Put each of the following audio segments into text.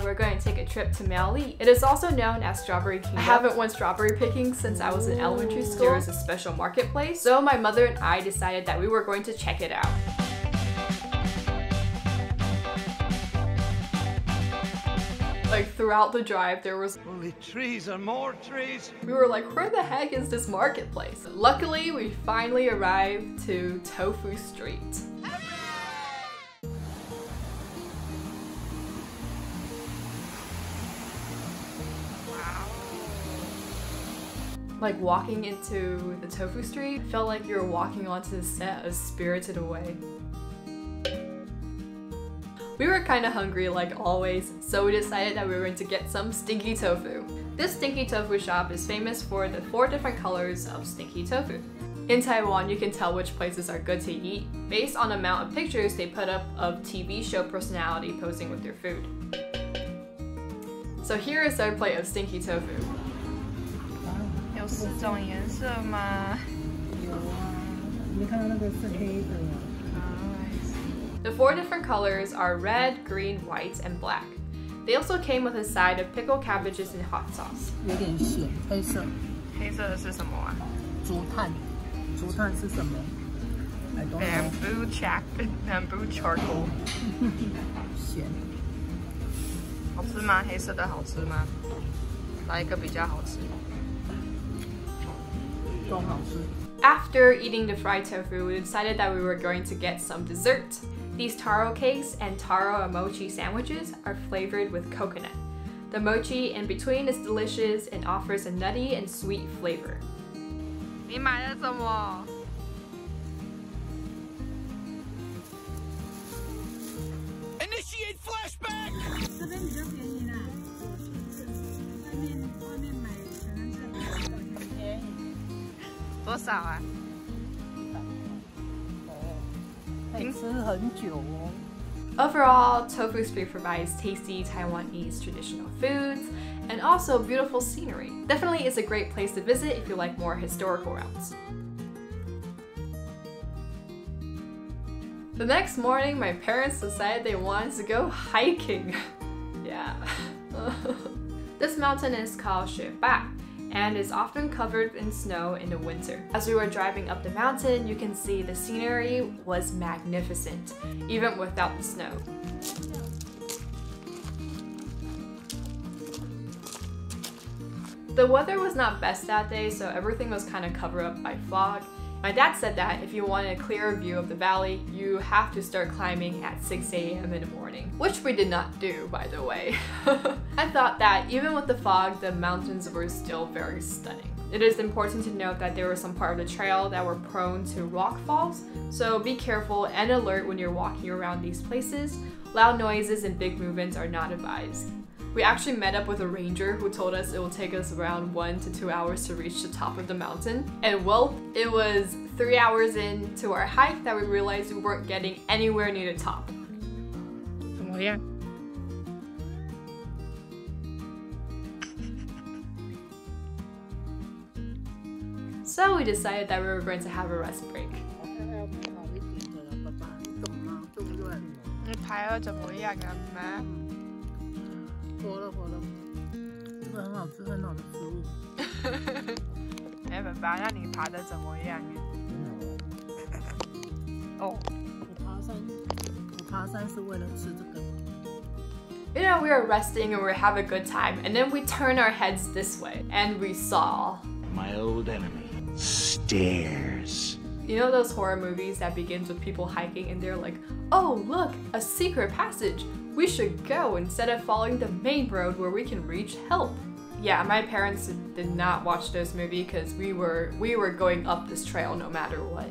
we're going to take a trip to Miaoli. It is also known as Strawberry Kingdom. I haven't went strawberry picking since I was in elementary school. There was a special marketplace, so my mother and I decided that we were going to check it out. Like throughout the drive, there was only trees and more trees. We were like, where the heck is this marketplace? Luckily, we finally arrived to Tofu Street. Like walking into the Tofu Street felt like you were walking onto the set of Spirited Away. We were kind of hungry like always, so we decided that we were going to get some stinky tofu. This stinky tofu shop is famous for the 4 different colors of stinky tofu. In Taiwan, you can tell which places are good to eat based on the amount of pictures they put up of TV show personality posing with their food. So here is our plate of stinky tofu. 有4种颜色吗？有啊，你看到那个是黑的。 The 4 different colors are red, green, white, and black. They also came with a side of pickled cabbages and hot sauce. 有点咸，黑色。黑色的是什么啊？竹炭，竹炭是什么 ？I don't know. Bamboo charcoal. 咸。好吃吗？黑色的好吃吗？哪一个比较好吃？都好吃。 After eating the fried tofu, we decided that we were going to get some dessert. These taro cakes and taro and mochi sandwiches are flavored with coconut. The mochi in between is delicious and offers a nutty and sweet flavor. 你买了什么？ Initiate flashback. 这边比较便宜啦，外面买可能是很便宜。多少啊？ 可以吃很久哦。 Overall, Tofu Street provides tasty Taiwanese traditional foods and also beautiful scenery. Definitely is a great place to visit if you like more historical routes. The next morning, my parents decided they wanted to go hiking. Yeah. This mountain is called Shei-Pa and is often covered in snow in the winter. As we were driving up the mountain, you can see the scenery was magnificent, even without the snow. The weather was not best that day, so everything was kind of covered up by fog. My dad said that if you wanted a clearer view of the valley, you have to start climbing at 6 a.m. in the morning, which we did not do, by the way. I thought that even with the fog, the mountains were still very stunning. It is important to note that there were some part of the trail that were prone to rock falls, so be careful and alert when you're walking around these places. Loud noises and big movements are not advised. We actually met up with a ranger who told us it will take us around 1 to 2 hours to reach the top of the mountain. And well, it was 3 hours into our hike that we realized we weren't getting anywhere near the top. 怎么样？ So we decided that we were going to have a rest break. 你拍了怎么样啊，妈？ 活了，这个很好吃，很好的食物。哎，爸爸，那你爬的怎么样？哦，我爬山是为了吃这个。 You know, we were resting and we were having a good time, and then we turned our heads this way, and we saw... My old enemy, stairs. You know those horror movies that begins with people hiking and they're like, oh look, a secret passage! We should go instead of following the main road where we can reach help. Yeah, my parents did not watch those movies because we were going up this trail no matter what.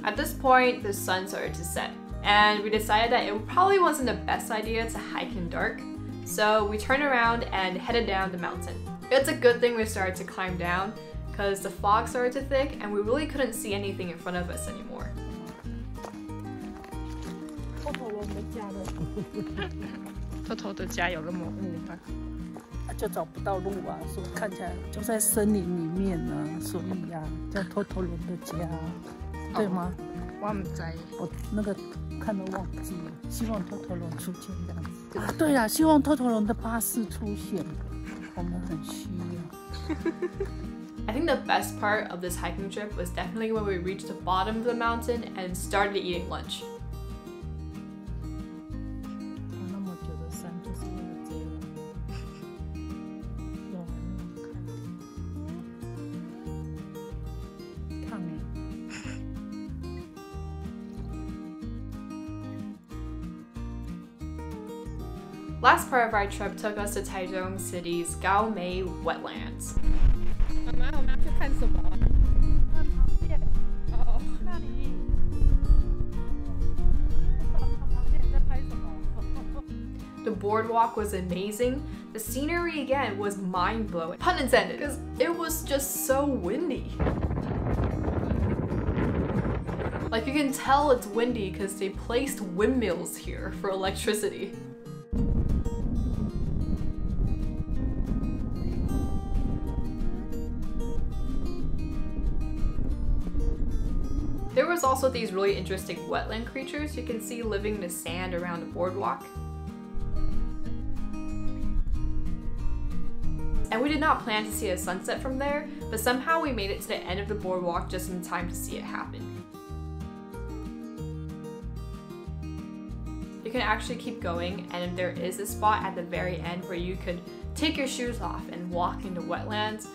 At this point, the sun started to set, and we decided that it probably wasn't the best idea to hike in dark, so we turned around and headed down the mountain. It's a good thing we started to climb down, because the fog started to thick and we really couldn't see anything in front of us anymore. 偷偷的家有那么雾吗？就找不到路啊，所以看起来就在森林里面啊，所以啊，叫偷偷人的家，对吗？我唔知，我那个看都忘记了。希望托托龙出现这样子。啊，对了，希望托托龙的巴士出现，我们很需要。I think the best part of this hiking trip was definitely when we reached the bottom of the mountain and started eating lunch. 那么久的山就是为了这样，有人看哎。Last part of our trip took us to Taichung City's Goamei Wetlands. 妈妈，我们要去看什么？看螃蟹。哦，那里。螃蟹在拍什么？ The boardwalk was amazing. The scenery again was mind-blowing. Pun intended, because it was just so windy. Like you can tell it's windy because they placed windmills here for electricity. There was also these really interesting wetland creatures you can see living in the sand around the boardwalk. And we did not plan to see a sunset from there, but somehow we made it to the end of the boardwalk just in time to see it happen. You can actually keep going, and there is a spot at the very end where you could take your shoes off and walk into wetlands.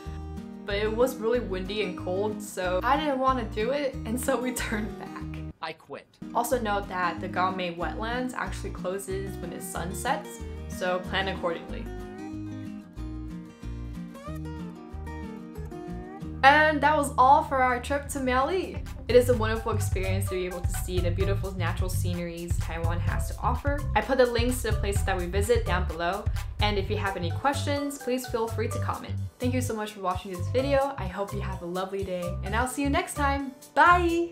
But it was really windy and cold, so I didn't want to do it, and so we turned back. I quit. Also note that the Goamei Wetlands actually closes when the sun sets, so plan accordingly. And that was all for our trip to Miaoli. It is a wonderful experience to be able to see the beautiful natural sceneries Taiwan has to offer. I put the links to the places that we visit down below, and if you have any questions, please feel free to comment. Thank you so much for watching this video. I hope you have a lovely day, and I'll see you next time. Bye!